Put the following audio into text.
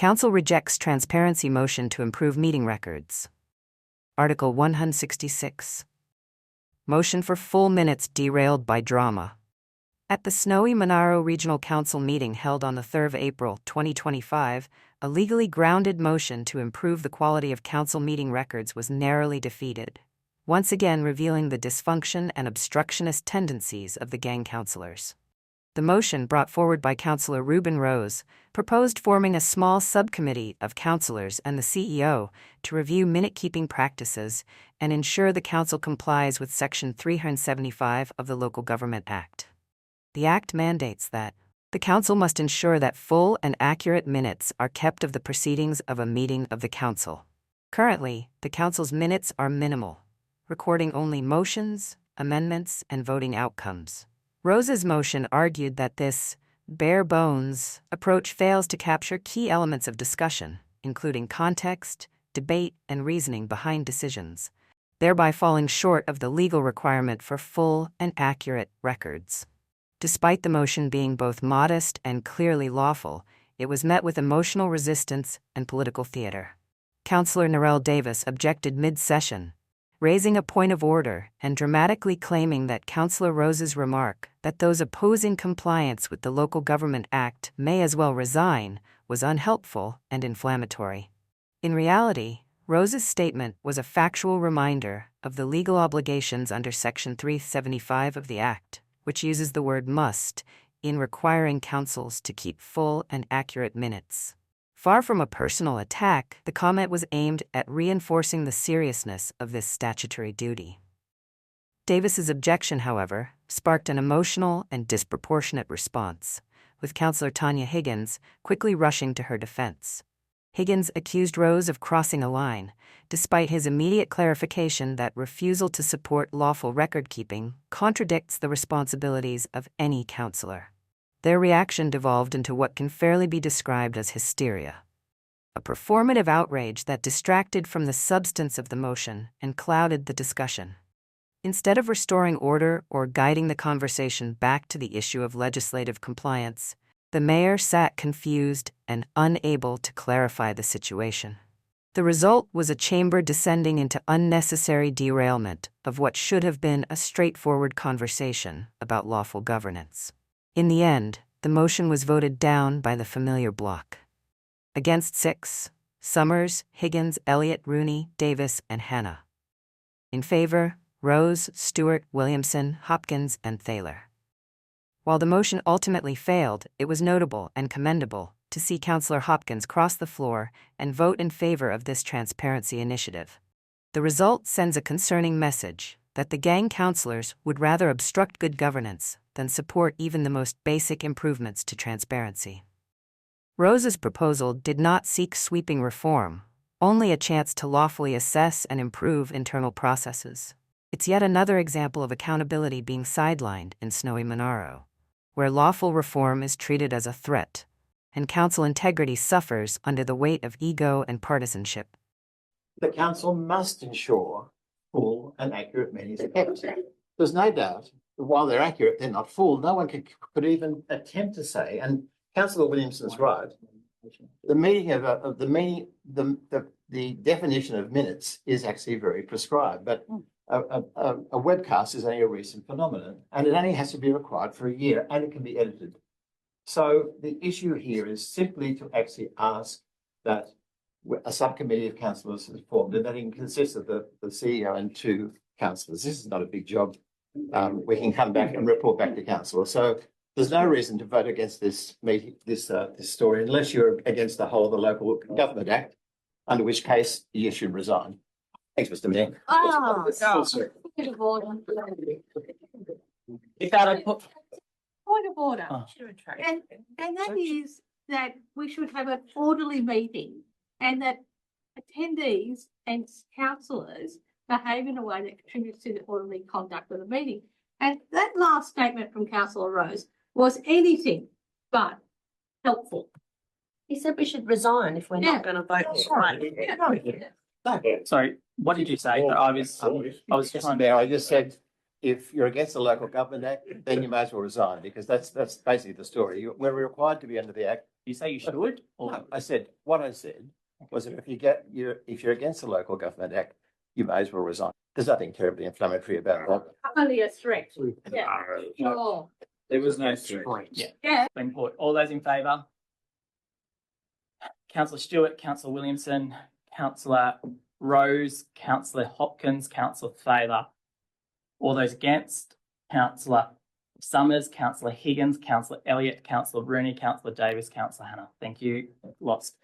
Council rejects transparency motion to improve meeting records. Article 166. Motion for full minutes derailed by drama. At the Snowy Monaro Regional Council meeting held on the 3rd of April 2025, a legally grounded motion to improve the quality of council meeting records was narrowly defeated, once again revealing the dysfunction and obstructionist tendencies of the Gang Councillors. The motion, brought forward by Councillor Reuben Rose, proposed forming a small subcommittee of councillors and the CEO to review minute-keeping practices and ensure the council complies with Section 375 of the Local Government Act. The Act mandates that the council must ensure that full and accurate minutes are kept of the proceedings of a meeting of the council. Currently, the council's minutes are minimal, recording only motions, amendments, and voting outcomes. Rose's motion argued that this bare-bones approach fails to capture key elements of discussion, including context, debate, and reasoning behind decisions, thereby falling short of the legal requirement for full and accurate records. Despite the motion being both modest and clearly lawful, it was met with emotional resistance and political theater. Councillor Derailed objected mid-session, raising a point of order and dramatically claiming that Councillor Rose's remark that those opposing compliance with the Local Government Act may as well resign was unhelpful and inflammatory. In reality, Rose's statement was a factual reminder of the legal obligations under Section 375 of the Act, which uses the word must in requiring councils to keep full and accurate minutes. Far from a personal attack, the comment was aimed at reinforcing the seriousness of this statutory duty. Davis's objection, however, sparked an emotional and disproportionate response, with Councillor Tanya Higgins quickly rushing to her defense. Higgins accused Rose of crossing a line, despite his immediate clarification that refusal to support lawful record-keeping contradicts the responsibilities of any councillor. Their reaction devolved into what can fairly be described as hysteria, a performative outrage that distracted from the substance of the motion and clouded the discussion. Instead of restoring order or guiding the conversation back to the issue of legislative compliance, the mayor sat confused and unable to clarify the situation. The result was a chamber descending into unnecessary derailment of what should have been a straightforward conversation about lawful governance. In the end, the motion was voted down by the familiar bloc. Against 6, Summers, Higgins, Elliott, Rooney, Davis, and Hannah. In favor, Rose, Stewart, Williamson, Hopkins, and Thaler. While the motion ultimately failed, it was notable and commendable to see Councillor Hopkins cross the floor and vote in favor of this transparency initiative. The result sends a concerning message that the Gang Councillors would rather obstruct good governance than support even the most basic improvements to transparency. Rose's proposal did not seek sweeping reform, only a chance to lawfully assess and improve internal processes. It's yet another example of accountability being sidelined in Snowy Monaro, where lawful reform is treated as a threat, and council integrity suffers under the weight of ego and partisanship. The council must ensure full and accurate minutes are kept. There's no doubt that while they're accurate, they're not full. No one could even attempt to say, and Councillor Williamson's right, the meaning of the definition of minutes is actually very prescribed, but a webcast is only a recent phenomenon, and it only has to be required for a year, and it can be edited. So the issue here is simply to actually ask that a subcommittee of councillors is formed, and that consists of the CEO and 2 councillors. This is not a big job. We can come back and report back to council. So there's no reason to vote against this meeting, this story, unless you're against the whole of the Local Government Act, under which case you should resign. Thanks, Mr. Mayor. Point of order. Point of order. And that is that we should have an orderly meeting, and that attendees and councillors behave in a way that contributes to the orderly conduct of the meeting. And that last statement from Councillor Rose was anything but helpful. He said we should resign if we're not going to vote. Right. Sorry, what did you say? I was trying to. I just said, if you're against the Local Government Act, then you may as well resign, because that's basically the story. We're required to be under the Act. You say you should, or No, I said, what I said was that if you're against the Local Government Act, you may as well resign. There's nothing terribly inflammatory about that. Only a threat. Yeah. No. Sure. There was no threat. yeah, Yeah. been put. All those in favour? Councillor Stewart, Councillor Williamson, Councillor Rose, Councillor Hopkins, Councillor Thaler. All those against? Councillor Summers, Councillor Higgins, Councillor Elliott, Councillor Rooney, Councillor Davis, Councillor Hannah. Thank you. Lost.